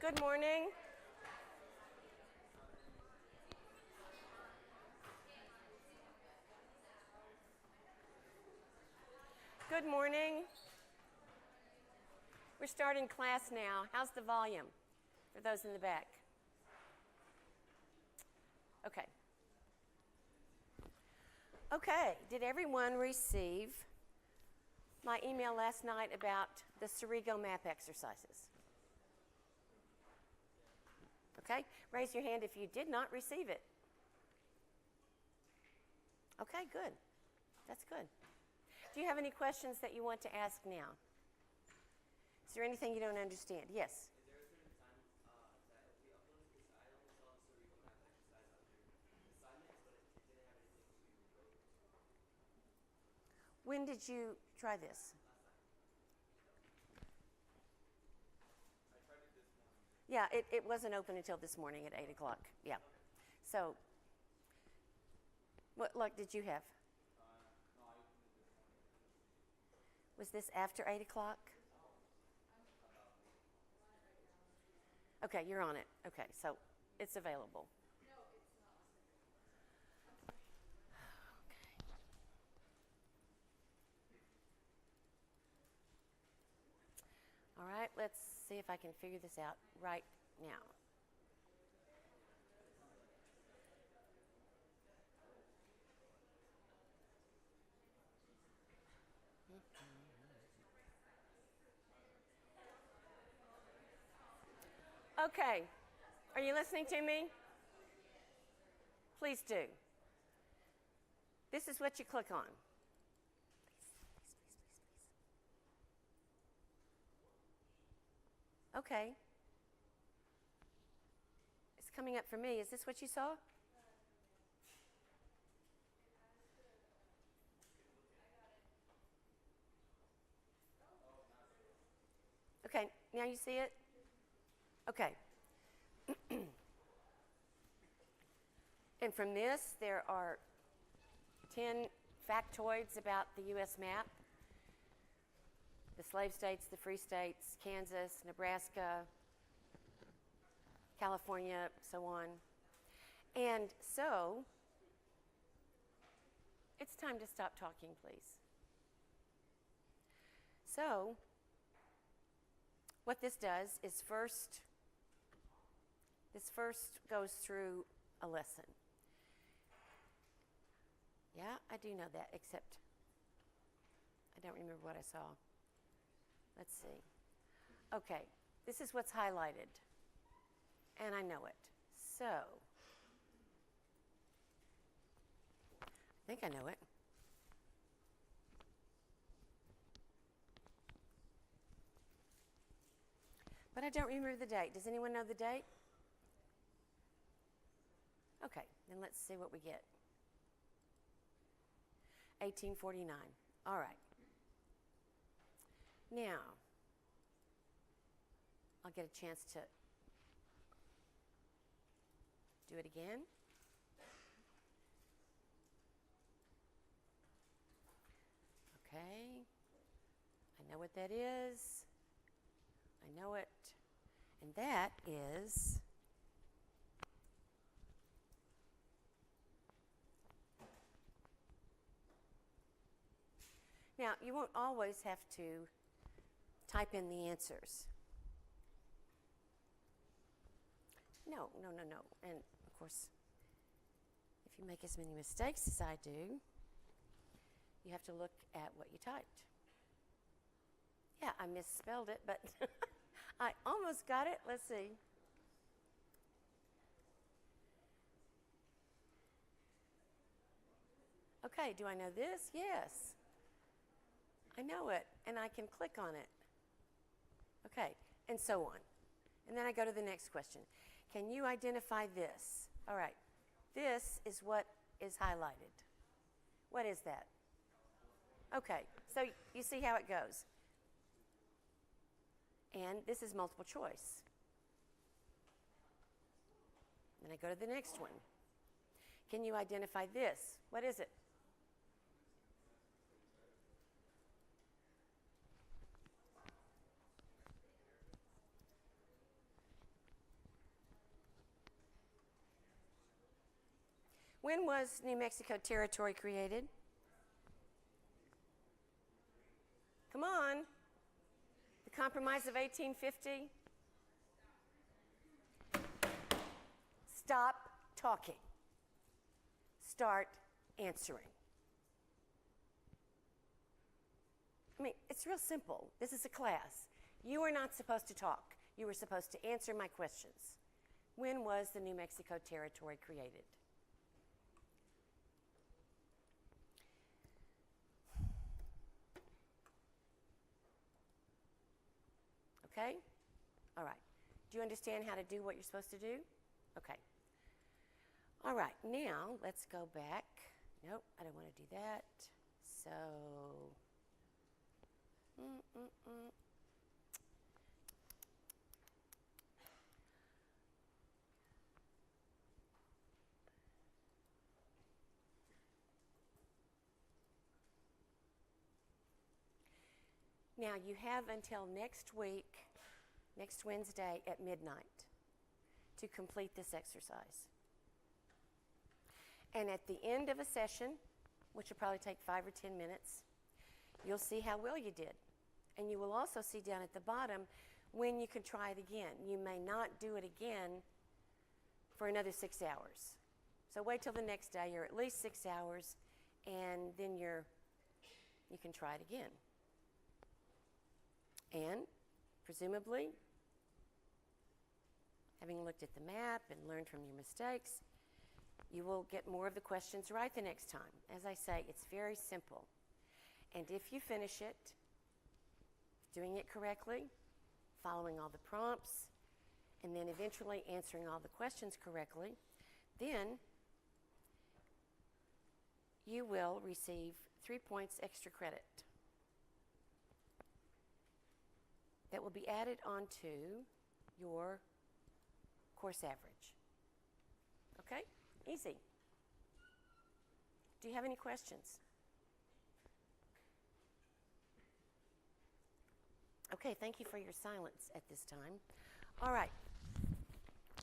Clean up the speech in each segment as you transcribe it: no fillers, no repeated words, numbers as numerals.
Good morning. Good morning. We're starting class now. How's the volume for those in the back? Okay. Okay, did everyone receive my email last night about the Cerigo map exercises? Okay, raise your hand if you did not receive it. Okay, good. That's good. Do you have any questions that you want to ask now? Is there anything you don't understand? Yes? Is there a certain time that we uploaded this? I only saw the Cerebral Map exercise under assignments, but it didn't have anything to go to. When did you try this? Last night. I tried it this morning. Yeah, it wasn't open until this morning at 8 o'clock. Yeah. Okay. So, what luck did you have? No, I opened it this morning. Was this after 8 o'clock? Okay, you're on it. Okay, so it's available. No, it's not. All right, let's see if I can figure this out right now. Okay, are you listening to me? Please do. This is what you click on. Okay. It's coming up for me. Is this what you saw? Okay, now you see it? Okay. And from this, there are 10 factoids about the U.S. map. The slave states, the free states, Kansas, Nebraska, California, so on. And so, it's time to stop talking, please. So, what this does is this first goes through a lesson. Yeah, I do know that, except I don't remember what I saw. Let's see. Okay, this is what's highlighted, and I know it. So, I think I know it. But I don't remember the date. Does anyone know the date? Okay, then let's see what we get. 1849. All right. Now, I'll get a chance to do it again. Okay. I know what that is. I know it. And that is now, you won't always have to type in the answers. No. And of course, if you make as many mistakes as I do, you have to look at what you typed. Yeah, I misspelled it, but I almost got it. Let's see. Okay, do I know this? Yes. I know it, and I can click on it. Okay, and so on. And then I go to the next question. Can you identify this? All right, this is what is highlighted. What is that? Okay, so you see how it goes. And this is multiple choice. Then I go to the next one. Can you identify this? What is it? When was New Mexico Territory created? Come on. The Compromise of 1850? Stop talking. Start answering. I mean, it's real simple. This is a class. You are not supposed to talk. You were supposed to answer my questions. When was the New Mexico Territory created? Okay? All right. Do you understand how to do what you're supposed to do? Okay. All right. Now, let's go back. Nope, I don't want to do that. So, now you have until next week, next Wednesday at midnight, to complete this exercise. And at the end of a session, which will probably take 5 or 10 minutes, you'll see how well you did. And you will also see down at the bottom when you can try it again. You may not do it again for another 6 hours. So wait till the next day, or at least 6 hours, and then you can try it again. And presumably, having looked at the map and learned from your mistakes, you will get more of the questions right the next time. As I say, it's very simple. And if you finish it, doing it correctly, following all the prompts, and then eventually answering all the questions correctly, then you will receive 3 points extra credit that will be added onto your course average. Okay? Easy. Do you have any questions? Okay, thank you for your silence at this time. All right.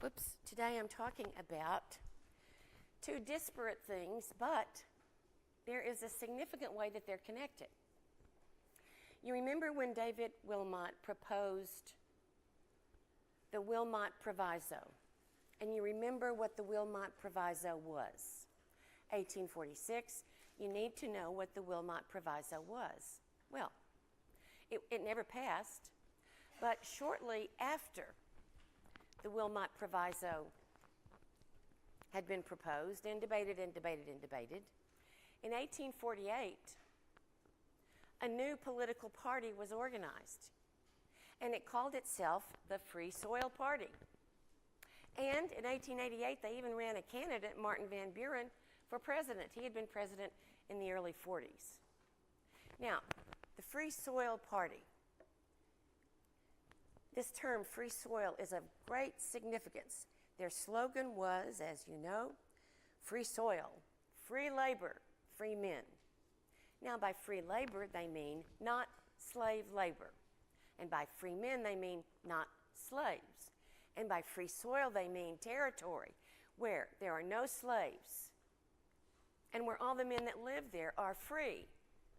Whoops. Today I'm talking about two disparate things, but there is a significant way that they're connected. You remember when David Wilmot proposed the Wilmot Proviso, and you remember what the Wilmot Proviso was. 1846, you need to know what the Wilmot Proviso was. Well, it never passed, but shortly after the Wilmot Proviso had been proposed and debated and debated and debated, in 1848, a new political party was organized, and it called itself the Free Soil Party. And in 1888, they even ran a candidate, Martin Van Buren, for president. He had been president in the early 40s. Now, the Free Soil Party, this term, free soil, is of great significance. Their slogan was, as you know, free soil, free labor, free men. Now, by free labor, they mean not slave labor. And by free men, they mean not slaves. And by free soil, they mean territory where there are no slaves and where all the men that live there are free,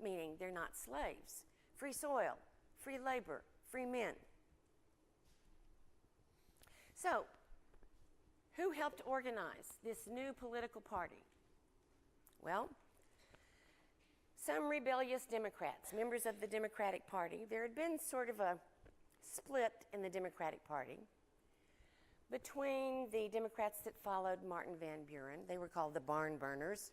meaning they're not slaves. Free soil, free labor, free men. So, who helped organize this new political party? Well, some rebellious Democrats, members of the Democratic Party. There had been sort of a split in the Democratic Party between the Democrats that followed Martin Van Buren, they were called the Barn Burners,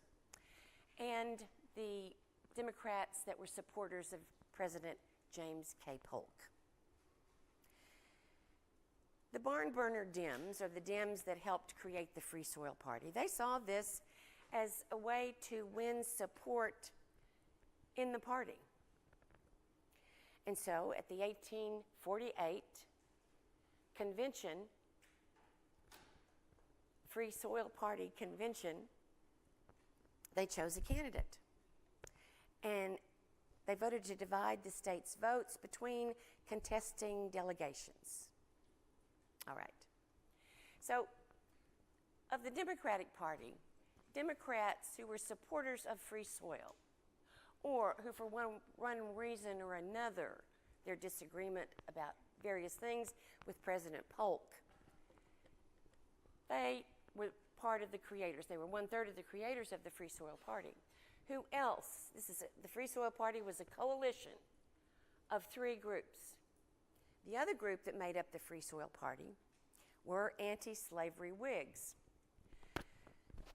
and the Democrats that were supporters of President James K. Polk. The Barn Burner Dems, or the Dems that helped create the Free Soil Party, they saw this as a way to win support in the party. And so at the 1848 convention, Free Soil Party convention, they chose a candidate. And they voted to divide the state's votes between contesting delegations. All right. So, of the Democratic Party, Democrats who were supporters of free soil, or who for one reason or another, their disagreement about various things with President Polk, they were part of the creators. They were 1/3 of the creators of the Free Soil Party. Who else? The Free Soil Party was a coalition of 3 groups. The other group that made up the Free Soil Party were anti-slavery Whigs.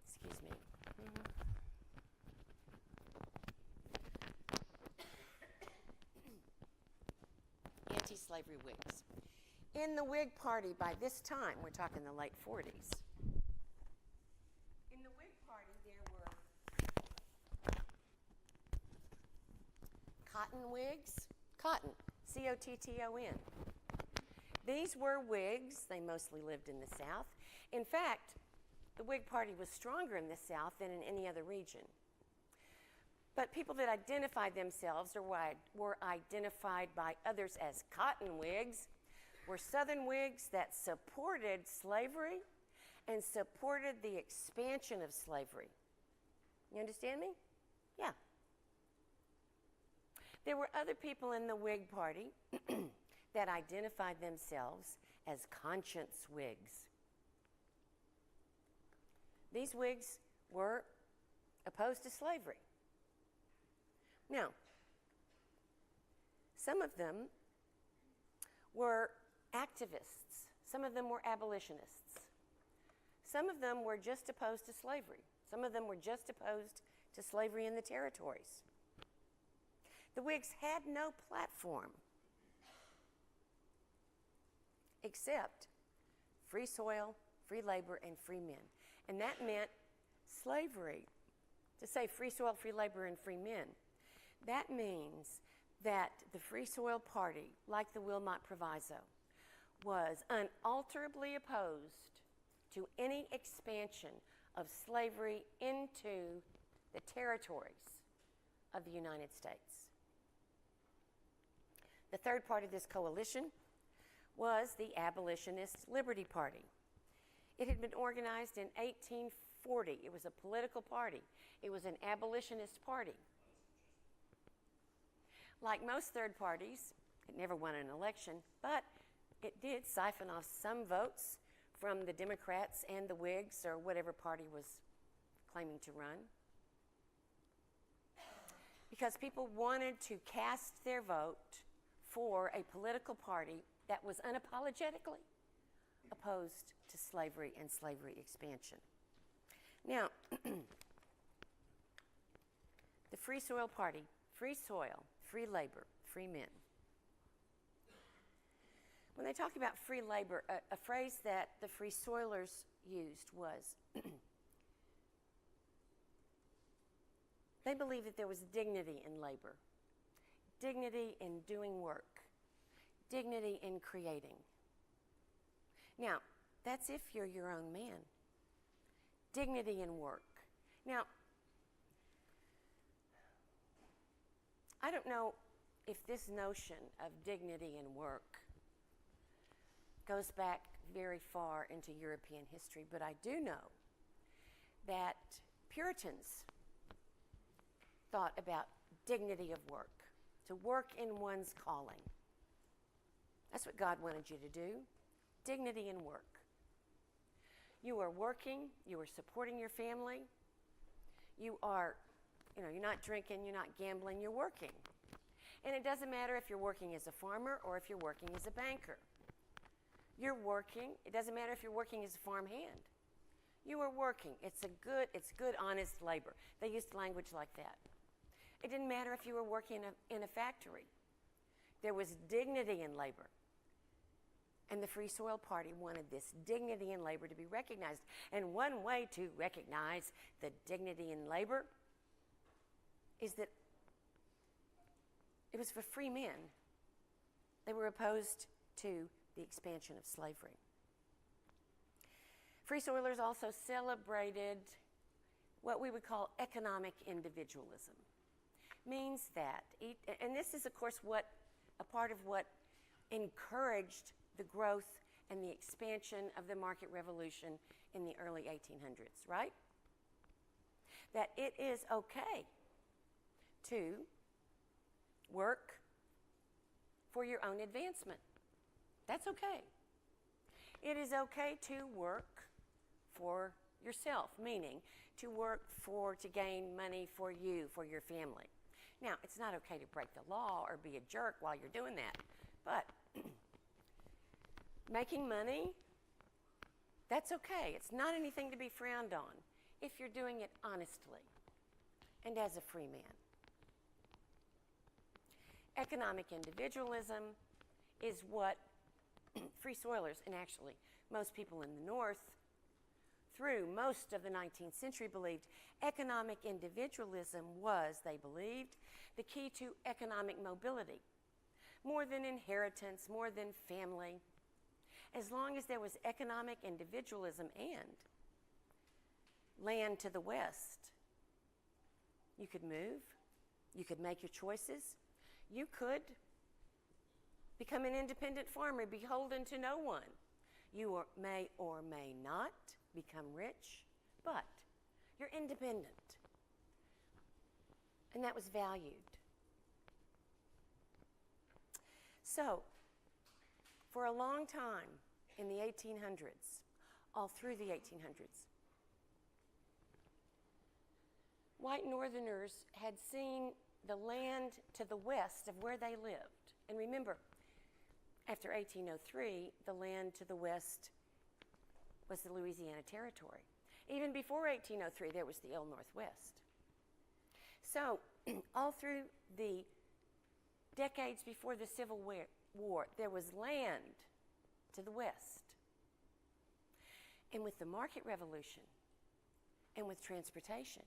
Excuse me. Anti-slavery Whigs. In the Whig Party, by this time, we're talking the late 40s. In the Whig Party, there were Cotton Whigs. Cotton, C-O-T-T-O-N. These were Whigs. They mostly lived in the South. In fact, the Whig Party was stronger in the South than in any other region. But people that identified themselves or were identified by others as Cotton Whigs were Southern Whigs that supported slavery and supported the expansion of slavery. You understand me? Yeah. There were other people in the Whig Party that identified themselves as conscience Whigs. These Whigs were opposed to slavery. Now, some of them were activists. Some of them were abolitionists. Some of them were just opposed to slavery. Some of them were just opposed to slavery in the territories. The Whigs had no platform except free soil, free labor, and free men. And that meant slavery. To say free soil, free labor, and free men, that means that the Free Soil Party, like the Wilmot Proviso, was unalterably opposed to any expansion of slavery into the territories of the United States. The third part of this coalition was the Abolitionist Liberty Party. It had been organized in 1840. It was a political party. It was an abolitionist party. Like most third parties, it never won an election, but it did siphon off some votes from the Democrats and the Whigs, or whatever party was claiming to run, because people wanted to cast their vote for a political party that was unapologetically opposed to slavery and slavery expansion. Now, the Free Soil Party, free soil, free labor, free men. When they talk about free labor, a phrase that the Free Soilers used was, they believed that there was dignity in labor, dignity in doing work, dignity in creating. Now, that's if you're your own man. Dignity in work. Now, I don't know if this notion of dignity in work goes back very far into European history, but I do know that Puritans thought about dignity of work, to work in one's calling. That's what God wanted you to do, dignity in work. You are working, you are supporting your family, you're not drinking, you're not gambling, you're working. And it doesn't matter if you're working as a farmer or if you're working as a banker. You're working. It doesn't matter if you're working as a farmhand. You are working. It's good, honest labor. They used language like that. It didn't matter if you were working in a factory. There was dignity in labor. And the Free Soil Party wanted this dignity in labor to be recognized. And one way to recognize the dignity in labor is that it was for free men. They were opposed to the expansion of slavery. Free Soilers also celebrated what we would call economic individualism. Means that, and this is of course a part of what encouraged the growth and the expansion of the market revolution in the early 1800s, right? that it is okay to work for your own advancement. That's okay. It is okay to work for yourself, meaning to work to gain money for you, for your family. Now, it's not okay to break the law or be a jerk while you're doing that, but making money, that's okay. It's not anything to be frowned on if you're doing it honestly and as a free man. Economic individualism is what free soilers, and actually most people in the North through most of the 19th century believed economic individualism was, they believed, the key to economic mobility. More than inheritance, more than family. As long as there was economic individualism and land to the west, you could move, you could make your choices, you could become an independent farmer, beholden to no one. You may or may not become rich, but you're independent. And that was valued. So, for a long time in the 1800s, all through the 1800s, white Northerners had seen the land to the west of where they lived. And remember, after 1803, the land to the west was the Louisiana Territory. Even before 1803, there was the Old Northwest. So, all through the decades before the Civil War, there was land to the west. And with the market revolution, and with transportation,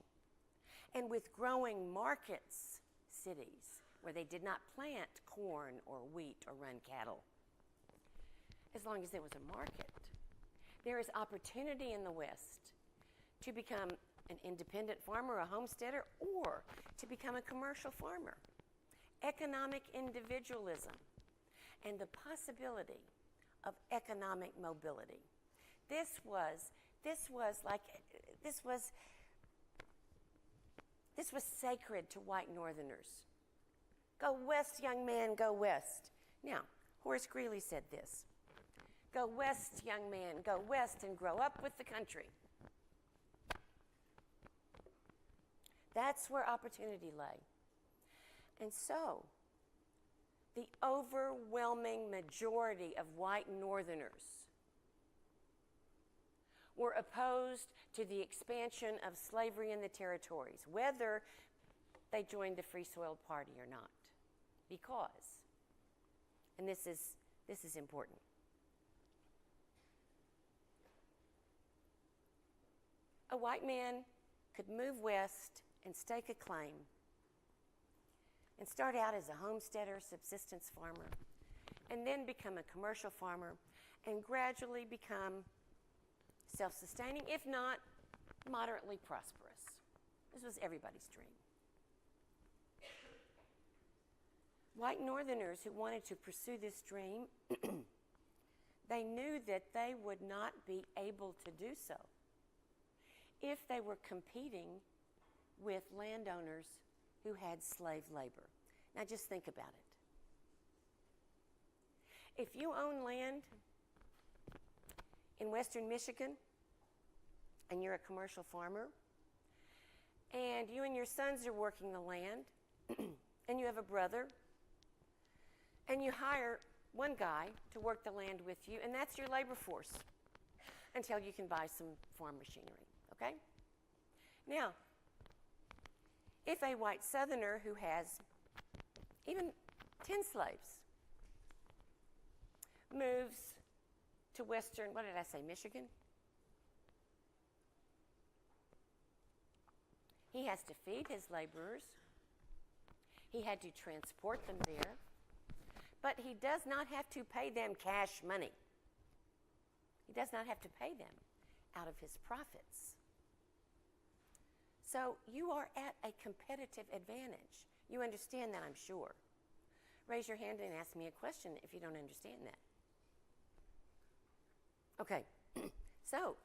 and with growing markets, cities, where they did not plant corn or wheat or run cattle, as long as there was a market, there is opportunity in the West to become an independent farmer, a homesteader, or to become a commercial farmer. Economic individualism and the possibility of economic mobility. This was sacred to white Northerners. Go west, young man, go west. Now, Horace Greeley said this. Go west, young man, go west and grow up with the country. That's where opportunity lay. And so, the overwhelming majority of white Northerners were opposed to the expansion of slavery in the territories, whether they joined the Free Soil Party or not. Because, and this is important, a white man could move west and stake a claim and start out as a homesteader, subsistence farmer, and then become a commercial farmer and gradually become self-sustaining, if not moderately prosperous. This was everybody's dream. White Northerners who wanted to pursue this dream, they knew that they would not be able to do so if they were competing with landowners who had slave labor. Now just think about it. If you own land in western Michigan and you're a commercial farmer and you and your sons are working the land and you have a brother and you hire one guy to work the land with you, and that's your labor force until you can buy some farm machinery, okay? Now, if a white Southerner who has even 10 slaves moves to western, what did I say, Michigan? He has to feed his laborers. He had to transport them there. But he does not have to pay them cash money. He does not have to pay them out of his profits. So you are at a competitive advantage. You understand that, I'm sure. Raise your hand and ask me a question if you don't understand that. Okay, so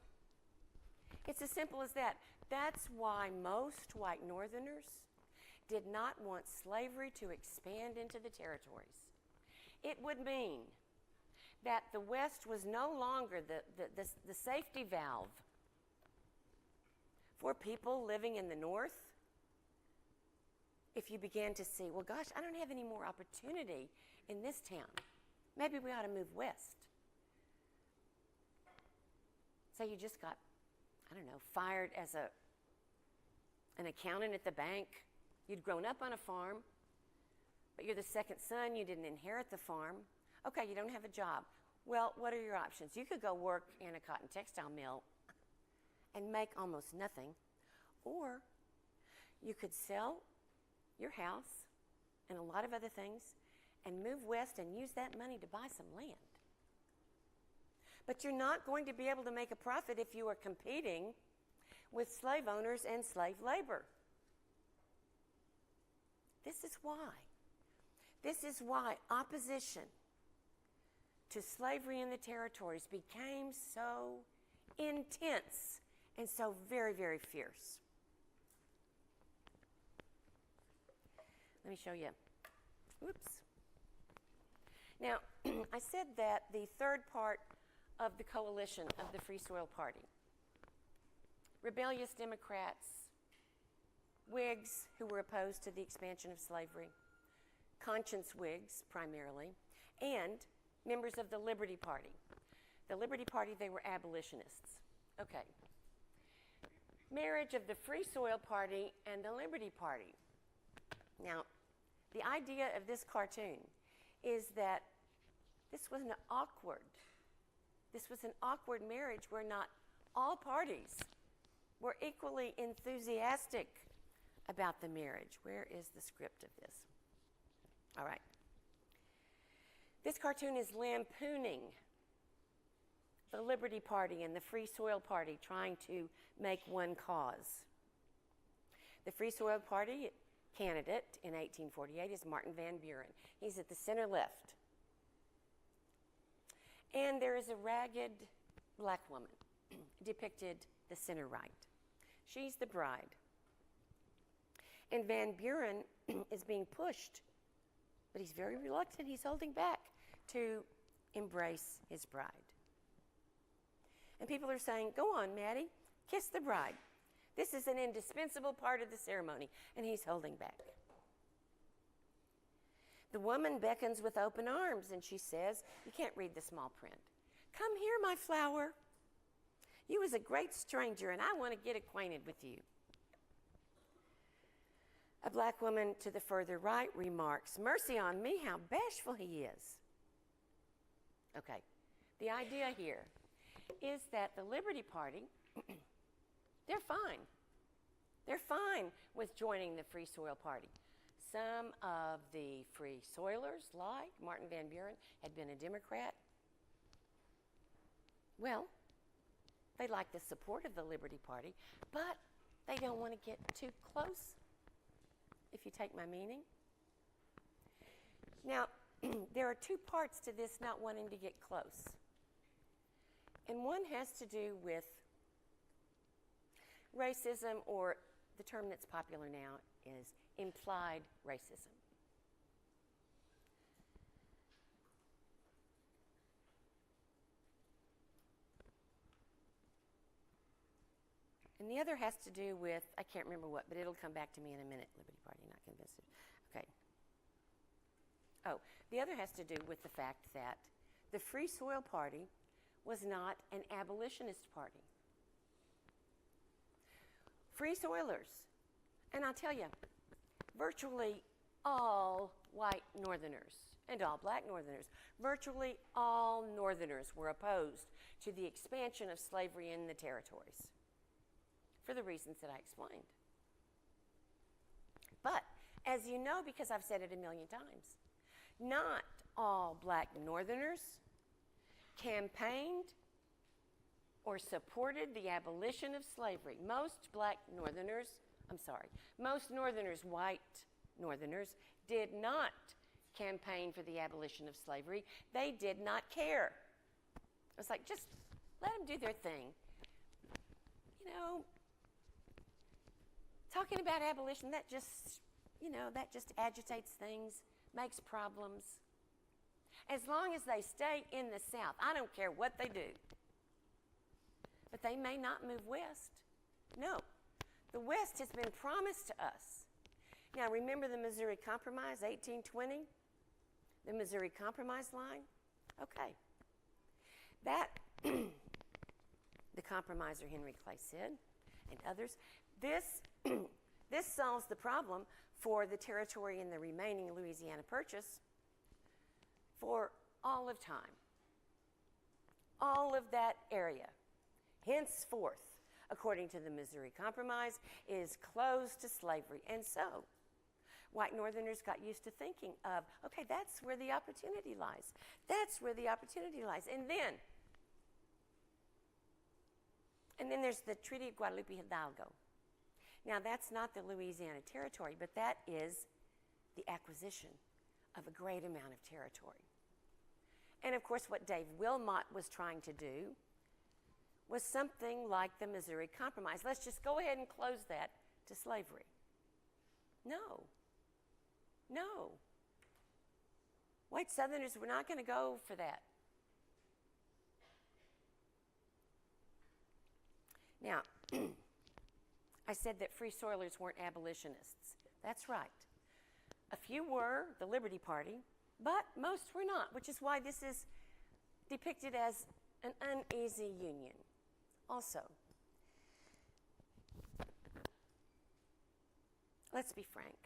It's as simple as that. That's why most white Northerners did not want slavery to expand into the territories. It would mean that the West was no longer the safety valve for people living in the North. If you began to see, well, gosh, I don't have any more opportunity in this town. Maybe we ought to move west. Say you just got, I don't know, fired as an accountant at the bank. You'd grown up on a farm, but you're the second son. You didn't inherit the farm. Okay, you don't have a job. Well, what are your options? You could go work in a cotton textile mill and make almost nothing, or you could sell your house and a lot of other things and move west and use that money to buy some land. But you're not going to be able to make a profit if you are competing with slave owners and slave labor. This is why. This is why opposition to slavery in the territories became so intense and so very, very fierce. Let me show you. Whoops. Now, I said that the third part of the coalition of the Free Soil Party, rebellious Democrats, Whigs who were opposed to the expansion of slavery, conscience Whigs primarily, and members of the Liberty Party. The Liberty Party, they were abolitionists. Okay. Marriage of the Free Soil Party and the Liberty Party. Now, the idea of this cartoon is that this was an awkward marriage where not all parties were equally enthusiastic about the marriage. Where is the script of this? All right. This cartoon is lampooning the Liberty Party and the Free Soil Party trying to make one cause. The Free Soil Party candidate in 1848 is Martin Van Buren. He's at the center left. And there is a ragged black woman depicted the center right. She's the bride. And Van Buren is being pushed, but he's very reluctant. He's holding back to embrace his bride. And people are saying, go on, Maddie, kiss the bride. This is an indispensable part of the ceremony, and he's holding back. The woman beckons with open arms, and she says, you can't read the small print. Come here, my flower. You is a great stranger, and I want to get acquainted with you. A black woman to the further right remarks, mercy on me, how bashful he is. Okay, the idea here is that the Liberty Party, they're fine. They're fine with joining the Free Soil Party. Some of the Free Soilers, like Martin Van Buren, had been a Democrat. Well, they like the support of the Liberty Party, but they don't want to get too close, if you take my meaning. Now, there are two parts to this not wanting to get close. And one has to do with racism, or the term that's popular now is implied racism. And the other has to do with, I can't remember what, but it'll come back to me in a minute. Liberty Party, not convinced. Okay. Oh, the other has to do with the fact that the Free Soil Party was not an abolitionist party. Free Soilers, and I'll tell you, virtually all white Northerners and all black Northerners, virtually all Northerners were opposed to the expansion of slavery in the territories for the reasons that I explained. But, as you know, because I've said it a million times, not all black Northerners campaigned or supported the abolition of slavery. Most Northerners, white Northerners, did not campaign for the abolition of slavery. They did not care. It was like, just let them do their thing. talking about abolition, that just agitates things, makes problems. As long as they stay in the South, I don't care what they do. But they may not move west. No, the West has been promised to us. Now, remember the Missouri Compromise, 1820? The Missouri Compromise line? Okay. That, the compromiser Henry Clay said, and others, this solves the problem for the territory in the remaining Louisiana Purchase for all of time. All of that area, henceforth, according to the Missouri Compromise, is closed to slavery. And so, white Northerners got used to thinking of, okay, that's where the opportunity lies. That's where the opportunity lies. And then there's the Treaty of Guadalupe Hidalgo. Now, that's not the Louisiana Territory, but that is the acquisition of a great amount of territory. And of course, what Dave Wilmot was trying to do was something like the Missouri Compromise. Let's just go ahead and close that to slavery. No. No. White Southerners were not going to go for that. Now, I said that free soilers weren't abolitionists. That's right. A few were, the Liberty Party, but most were not, which is why this is depicted as an uneasy union. Also, let's be frank.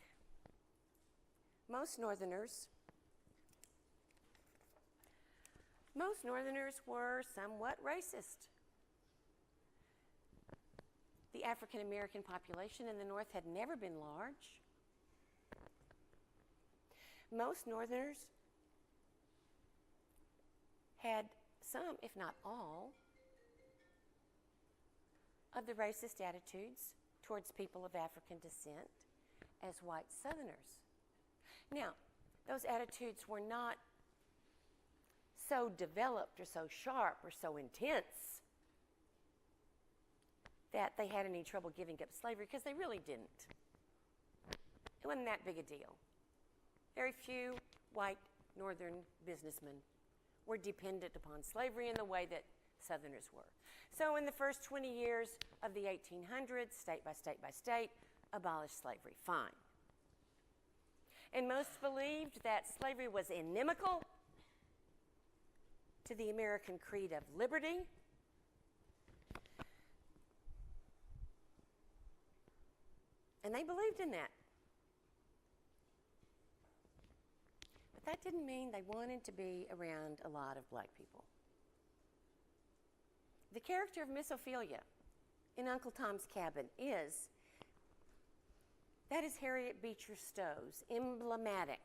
Most Northerners were somewhat racist. The African American population in the North had never been large. Most Northerners had some, if not all, of the racist attitudes towards people of African descent as white Southerners. Now, those attitudes were not so developed or so sharp or so intense that they had any trouble giving up slavery, because they really didn't. It wasn't that big a deal. Very few white Northern businessmen were dependent upon slavery in the way that Southerners were. So in the first 20 years of the 1800s, state by state by state, abolished slavery. Fine. And most believed that slavery was inimical to the American creed of liberty. And they believed in that. But that didn't mean they wanted to be around a lot of black people. The character of Miss Ophelia in Uncle Tom's Cabin is Harriet Beecher Stowe's emblematic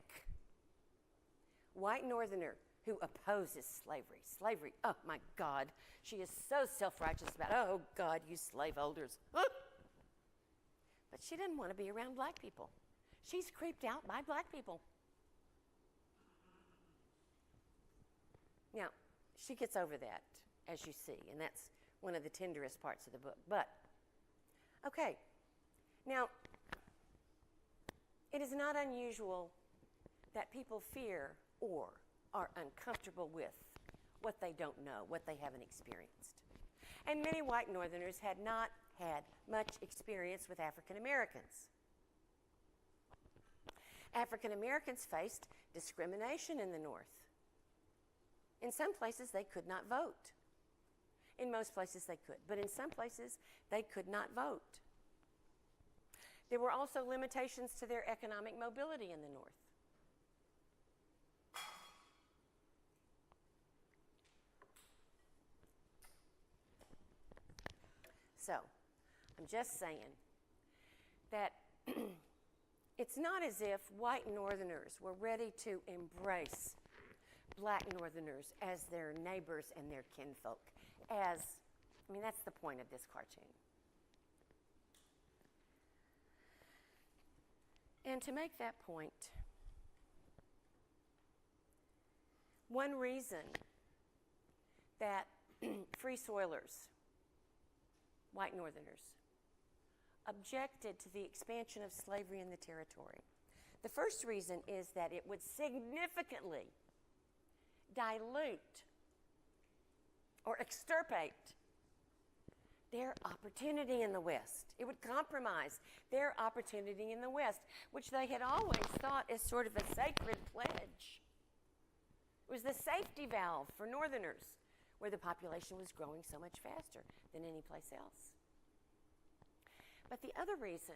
white Northerner who opposes slavery. Slavery, oh my God, she is so self-righteous about, oh God, you slaveholders. But she didn't want to be around black people. She's creeped out by black people. Now, she gets over that, as you see, and that's one of the tenderest parts of the book. But, okay, now, it is not unusual that people fear or are uncomfortable with what they don't know, what they haven't experienced. And many white Northerners had not had much experience with African Americans. African Americans faced discrimination in the North. In some places, they could not vote. In most places, they could. But in some places, they could not vote. There were also limitations to their economic mobility in the North. So, I'm just saying that it's not as if white Northerners were ready to embrace black Northerners as their neighbors and their kinfolk. That's the point of this cartoon. And to make that point, one reason that free soilers white Northerners, objected to the expansion of slavery in the territory. The first reason is that it would significantly dilute or extirpate their opportunity in the West. It would compromise their opportunity in the West, which they had always thought as sort of a sacred pledge. It was the safety valve for Northerners, where the population was growing so much faster than any place else. But the other reason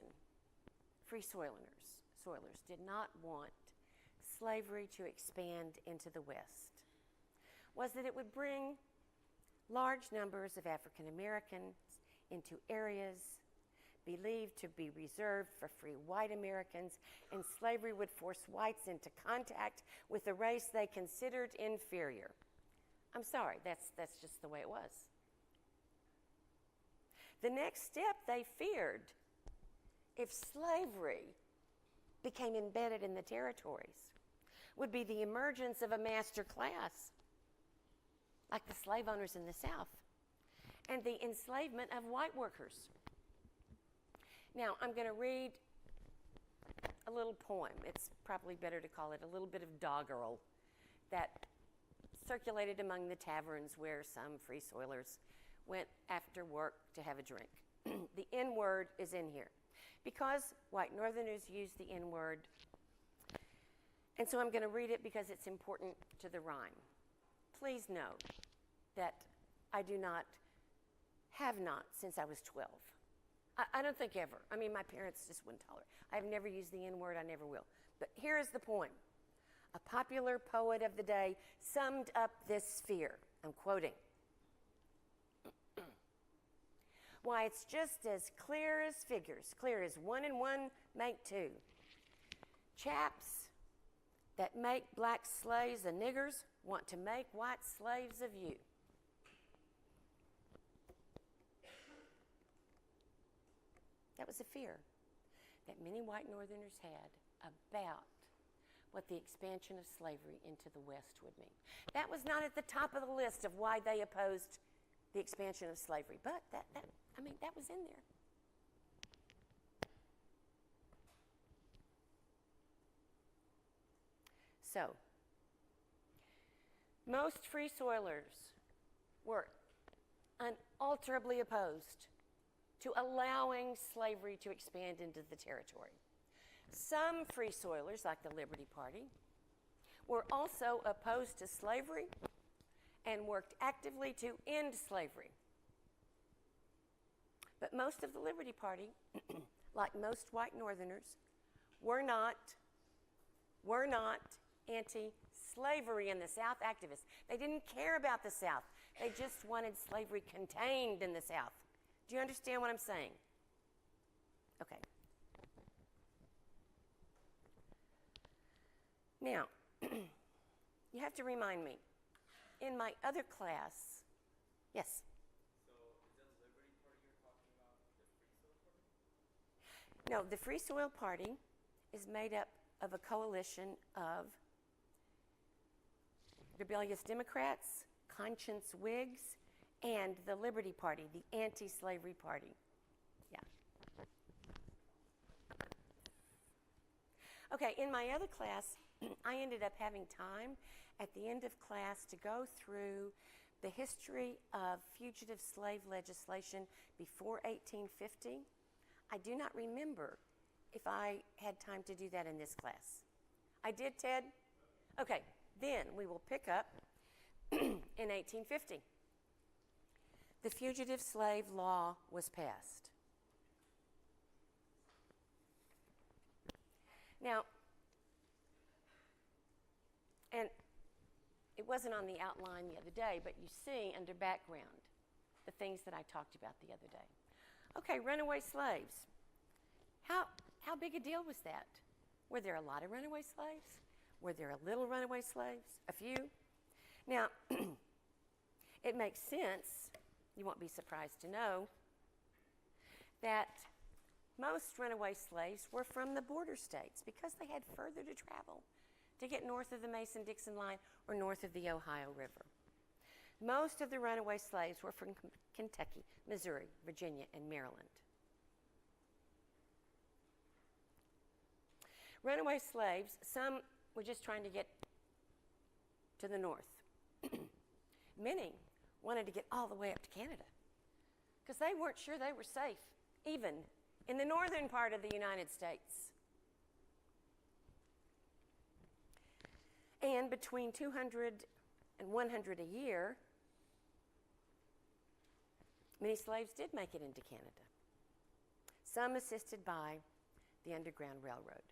free soilers did not want slavery to expand into the West was that it would bring large numbers of African Americans into areas believed to be reserved for free white Americans, and slavery would force whites into contact with a race they considered inferior. I'm sorry, that's just the way it was. The next step they feared, if slavery became embedded in the territories, would be the emergence of a master class, like the slave owners in the South, and the enslavement of white workers. Now, I'm going to read a little poem. It's probably better to call it a little bit of doggerel that circulated among the taverns where some free soilers went after work to have a drink. The N-word is in here because white Northerners use the N-word, and so I'm going to read it because it's important to the rhyme. Please note that I have not since I was 12. I don't think ever. I mean, my parents just wouldn't tolerate it. I've never used the N-word, I never will. But here is the poem. A popular poet of the day summed up this fear. I'm quoting. Why, it's just as clear as figures, clear as 1 and 1 make 2. Chaps that make black slaves of niggers want to make white slaves of you. That was a fear that many white Northerners had about what the expansion of slavery into the West would mean. That was not at the top of the list of why they opposed the expansion of slavery, but that was in there. So, most free soilers were unalterably opposed to allowing slavery to expand into the territory. Some free soilers, like the Liberty Party, were also opposed to slavery and worked actively to end slavery. But most of the Liberty Party, like most white Northerners, were not anti-slavery in the South activists. They didn't care about the South. They just wanted slavery contained in the South. Do you understand what I'm saying? Okay. Now, you have to remind me. In my other class, yes? So is that Liberty Party you're talking about, the Free Soil Party? No, the Free Soil Party is made up of a coalition of rebellious Democrats, conscience Whigs, and the Liberty Party, the anti-slavery party. Yeah. Okay, in my other class, I ended up having time at the end of class to go through the history of fugitive slave legislation before 1850. I do not remember if I had time to do that in this class. I did, Ted? Okay, then we will pick up in 1850. The Fugitive Slave Law was passed. Now, and it wasn't on the outline the other day, but you see under background the things that I talked about the other day. Okay, runaway slaves. How big a deal was that? Were there a lot of runaway slaves? Were there a little runaway slaves? A few? Now, it makes sense, you won't be surprised to know, that most runaway slaves were from the border states because they had further to travel to get north of the Mason-Dixon line or north of the Ohio River. Most of the runaway slaves were from Kentucky, Missouri, Virginia, and Maryland. Runaway slaves, some were just trying to get to the north. Many wanted to get all the way up to Canada because they weren't sure they were safe, even in the northern part of the United States. And between 200 and 100 a year, many slaves did make it into Canada, some assisted by the Underground Railroad.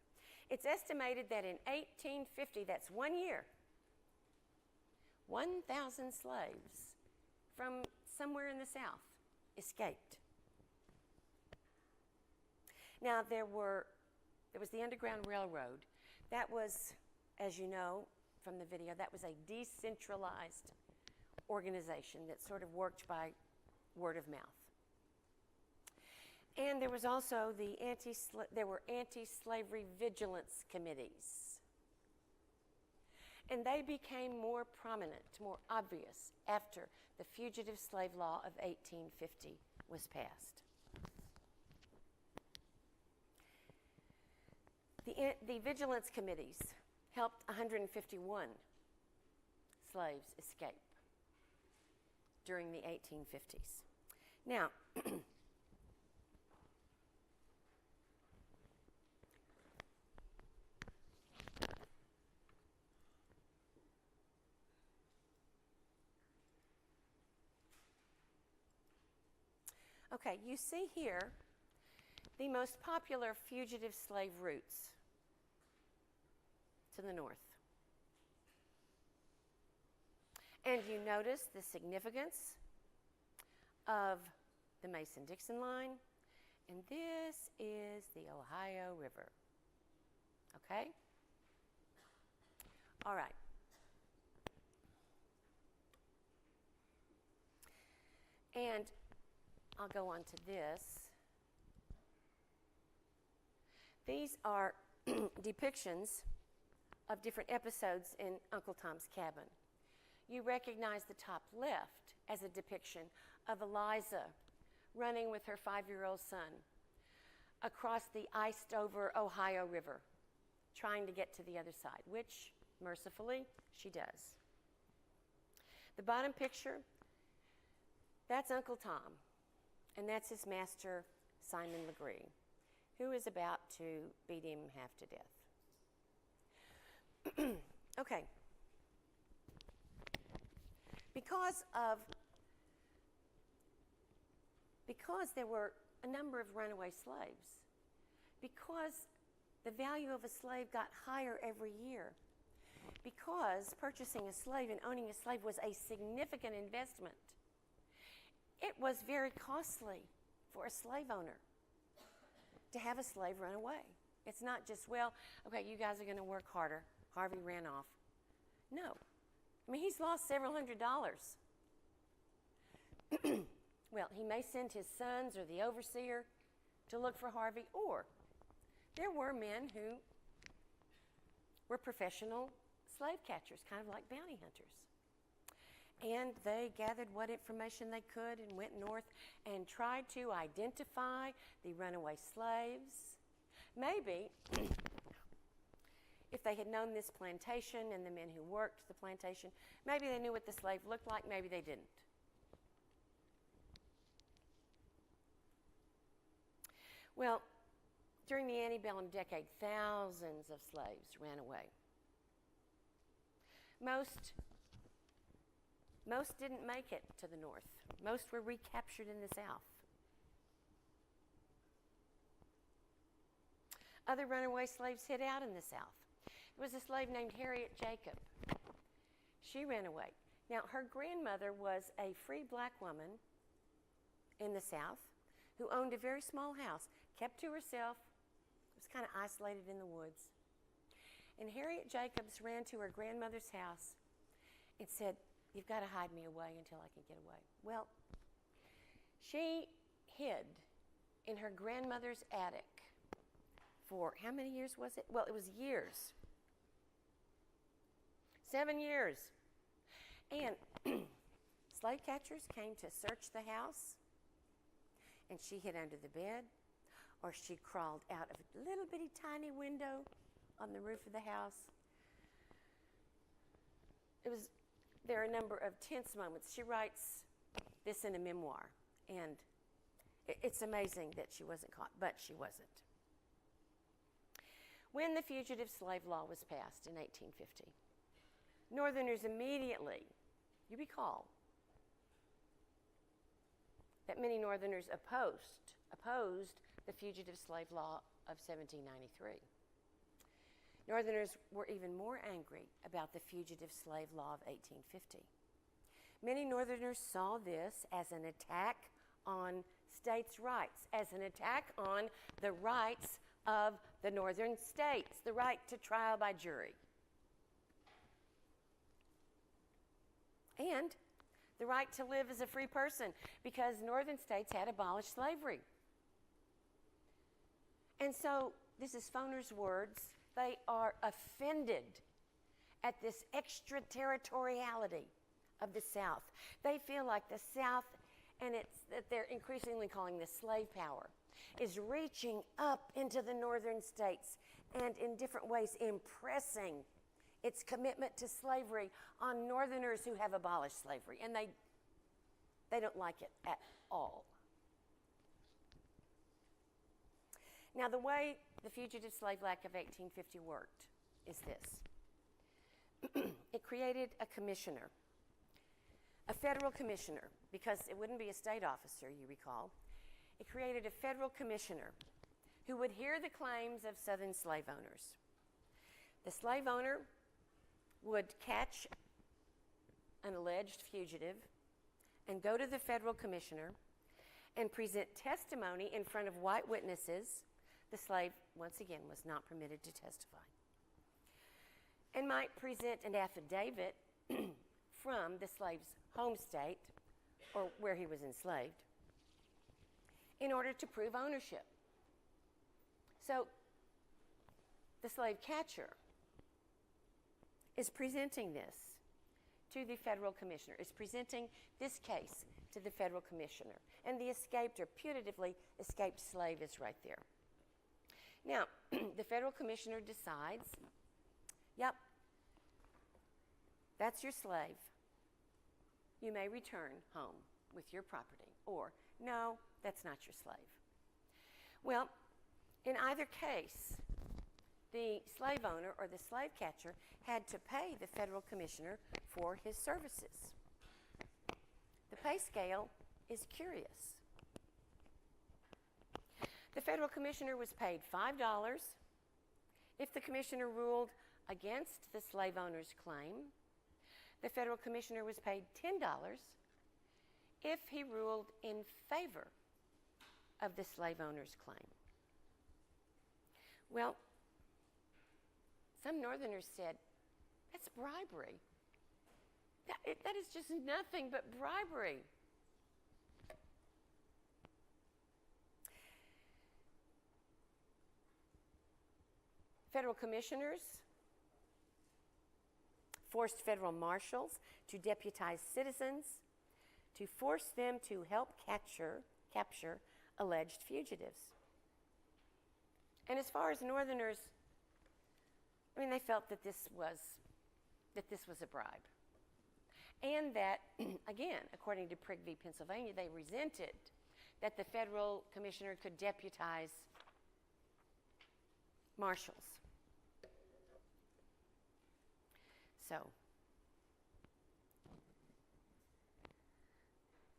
It's estimated that in 1850, that's 1 year, 1,000 slaves from somewhere in the South escaped. Now, there was the Underground Railroad. That was, as you know from the video, that was a decentralized organization that sort of worked by word of mouth. And there was also there were anti-slavery vigilance committees. And they became more prominent, more obvious after the Fugitive Slave Law of 1850 was passed. The vigilance committees helped 151 slaves escape during the 1850s. Now, okay, you see here the most popular fugitive slave routes to the north. And you notice the significance of the Mason-Dixon line, and this is the Ohio River. Okay? All right. And I'll go on to this. These are depictions of different episodes in Uncle Tom's Cabin. You recognize the top left as a depiction of Eliza running with her 5-year-old son across the iced-over Ohio River, trying to get to the other side, which, mercifully, she does. The bottom picture, that's Uncle Tom, and that's his master, Simon Legree, who is about to beat him half to death. Okay. Because there were a number of runaway slaves, because the value of a slave got higher every year, because purchasing a slave and owning a slave was a significant investment, it was very costly for a slave owner to have a slave run away. It's not just, well, okay, you guys are going to work harder. Harvey ran off. No. I mean, he's lost several $100s. Well, he may send his sons or the overseer to look for Harvey, or there were men who were professional slave catchers, kind of like bounty hunters. And they gathered what information they could and went north and tried to identify the runaway slaves. Maybe if they had known this plantation and the men who worked the plantation, maybe they knew what the slave looked like, maybe they didn't. Well, during the antebellum decade, thousands of slaves ran away. Most didn't make it to the north. Most were recaptured in the south. Other runaway slaves hid out in the south. There was a slave named Harriet Jacob. She ran away. Now, her grandmother was a free black woman in the south who owned a very small house, kept to herself, was kind of isolated in the woods. And Harriet Jacobs ran to her grandmother's house and said, "You've got to hide me away until I can get away." Well, she hid in her grandmother's attic for how many years was it? Well, it was years. 7 years. And slave catchers came to search the house, and she hid under the bed, or she crawled out of a little bitty tiny window on the roof of the house. There are a number of tense moments. She writes this in a memoir, and it's amazing that she wasn't caught, but she wasn't. When the Fugitive Slave Law was passed in 1850, Northerners immediately, you recall, that many Northerners opposed the Fugitive Slave Law of 1793. Northerners were even more angry about the Fugitive Slave Law of 1850. Many Northerners saw this as an attack on states' rights, as an attack on the rights of the northern states, the right to trial by jury, and the right to live as a free person, because northern states had abolished slavery. And so, this is Foner's words, they are offended at this extraterritoriality of the South. They feel like the South, and it's that they're increasingly calling this slave power, is reaching up into the northern states and in different ways impressing its commitment to slavery on northerners who have abolished slavery. And they don't like it at all. Now, the way the Fugitive Slave Act of 1850 worked is this. It created a commissioner, a federal commissioner, because it wouldn't be a state officer, you recall. It created a federal commissioner who would hear the claims of Southern slave owners. The slave owner would catch an alleged fugitive and go to the federal commissioner and present testimony in front of white witnesses. The slave, once again, was not permitted to testify, and might present an affidavit from the slave's home state, or where he was enslaved, in order to prove ownership. So, the slave catcher is presenting this to the federal commissioner, is presenting this case to the federal commissioner, and the escaped or putatively escaped slave is right there. Now, the federal commissioner decides, yep, that's your slave. You may return home with your property. Or, no, that's not your slave. Well, in either case, the slave owner or the slave catcher had to pay the federal commissioner for his services. The pay scale is curious. The federal commissioner was paid $5 if the commissioner ruled against the slave owner's claim. The federal commissioner was paid $10 if he ruled in favor of the slave owner's claim. Well, some Northerners said, that's bribery. That is just nothing but bribery. Federal commissioners forced federal marshals to deputize citizens to force them to help capture alleged fugitives. And as far as Northerners, I mean, they felt that this was a bribe. And that, again, according to Prigg v. Pennsylvania, they resented that the federal commissioner could deputize marshals. So,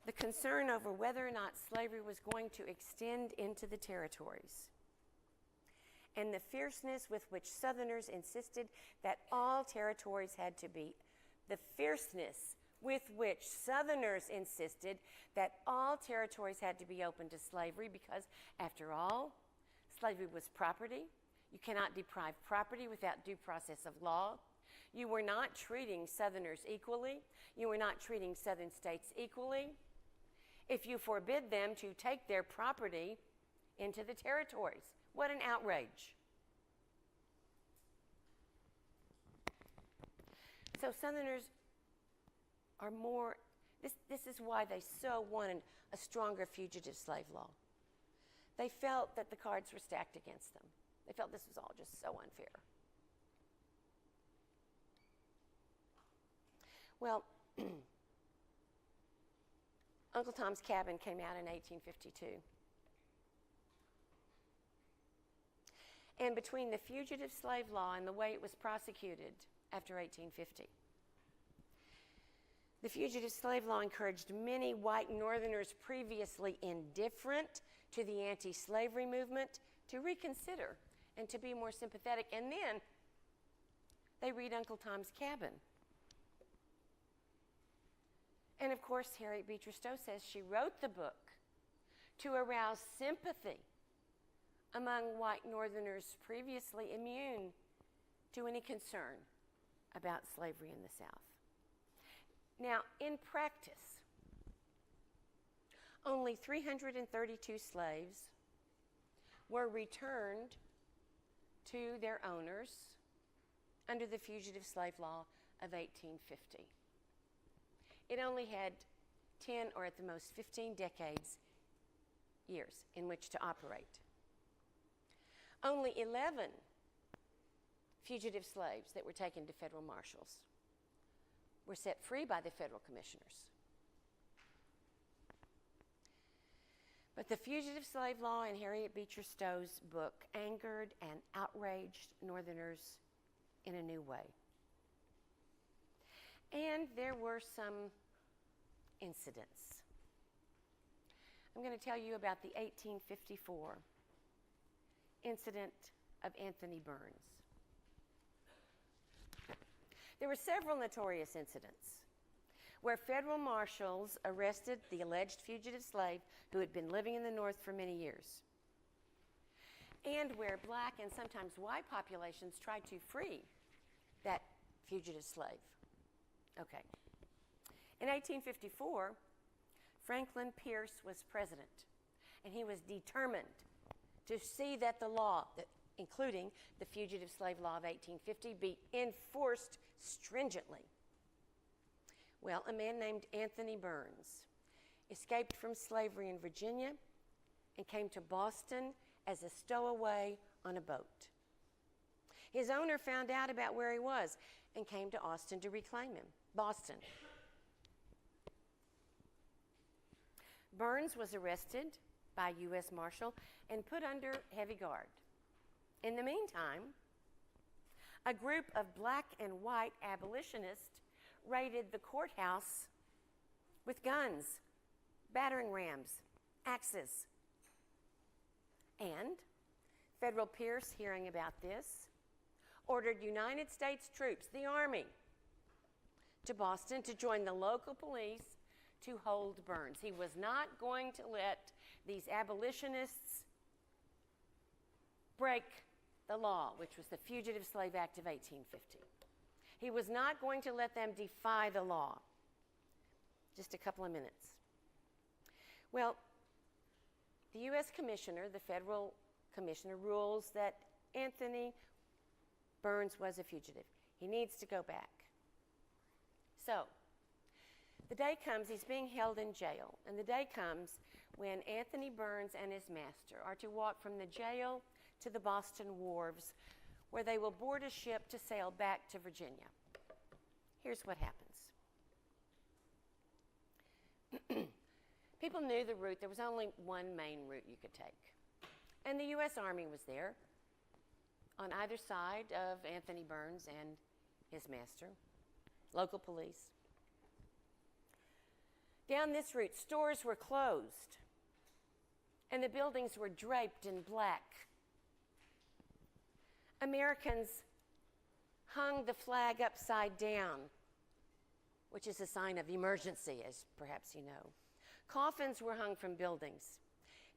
the concern over whether or not slavery was going to extend into the territories, and the fierceness with which Southerners insisted that all territories had to be, the fierceness with which Southerners insisted that all territories had to be open to slavery, because, after all, slavery was property. You cannot deprive property without due process of law. You were not treating Southerners equally. You were not treating Southern states equally if you forbid them to take their property into the territories. What an outrage. So Southerners are more, This is why they so wanted a stronger fugitive slave law. They felt that the cards were stacked against them. They felt this was all just so unfair. Well, Uncle Tom's Cabin came out in 1852. And between the Fugitive Slave Law and the way it was prosecuted after 1850, the Fugitive Slave Law encouraged many white Northerners previously indifferent to the anti-slavery movement to reconsider and to be more sympathetic. And then they read Uncle Tom's Cabin. And of course, Harriet Beecher Stowe says she wrote the book to arouse sympathy among white Northerners previously immune to any concern about slavery in the South. Now, in practice, only 332 slaves were returned to their owners under the Fugitive Slave Law of 1850. It only had 10 or at the most 15 years in which to operate. Only 11 fugitive slaves that were taken to federal marshals were set free by the federal commissioners. But the Fugitive Slave Law in Harriet Beecher Stowe's book angered and outraged Northerners in a new way. And there were some incidents. I'm going to tell you about the 1854 incident of Anthony Burns. There were several notorious incidents where federal marshals arrested the alleged fugitive slave who had been living in the North for many years, and where black and sometimes white populations tried to free that fugitive slave. Okay. In 1854, Franklin Pierce was president, and he was determined to see that the law, including the Fugitive Slave Law of 1850, be enforced stringently. Well, a man named Anthony Burns escaped from slavery in Virginia and came to Boston as a stowaway on a boat. His owner found out about where he was and came to Austin to reclaim him. Boston. Burns was arrested by a U.S. Marshal and put under heavy guard. In the meantime, a group of black and white abolitionists raided the courthouse with guns, battering rams, axes. And Federal Pierce, hearing about this, ordered United States troops, the Army, to Boston to join the local police to hold Burns. He was not going to let these abolitionists break the law, which was the Fugitive Slave Act of 1850. He was not going to let them defy the law. Just a couple of minutes. Well, the U.S. Commissioner, the federal commissioner, rules that Anthony Burns was a fugitive. He needs to go back. So, the day comes, he's being held in jail, and the day comes when Anthony Burns and his master are to walk from the jail to the Boston wharves, where they will board a ship to sail back to Virginia. Here's what happens. People knew the route. There was only one main route you could take. And the U.S. Army was there on either side of Anthony Burns and his master, local police. Down this route, stores were closed, and the buildings were draped in black. Americans hung the flag upside down, which is a sign of emergency, as perhaps you know. Coffins were hung from buildings.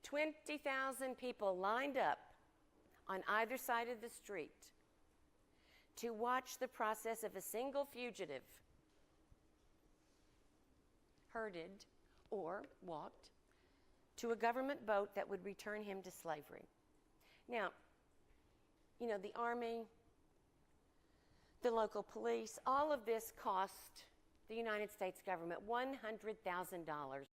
20,000 people lined up on either side of the street to watch the process of a single fugitive herded or walked to a government boat that would return him to slavery. Now, you know, the Army, the local police, all of this cost the United States government $100,000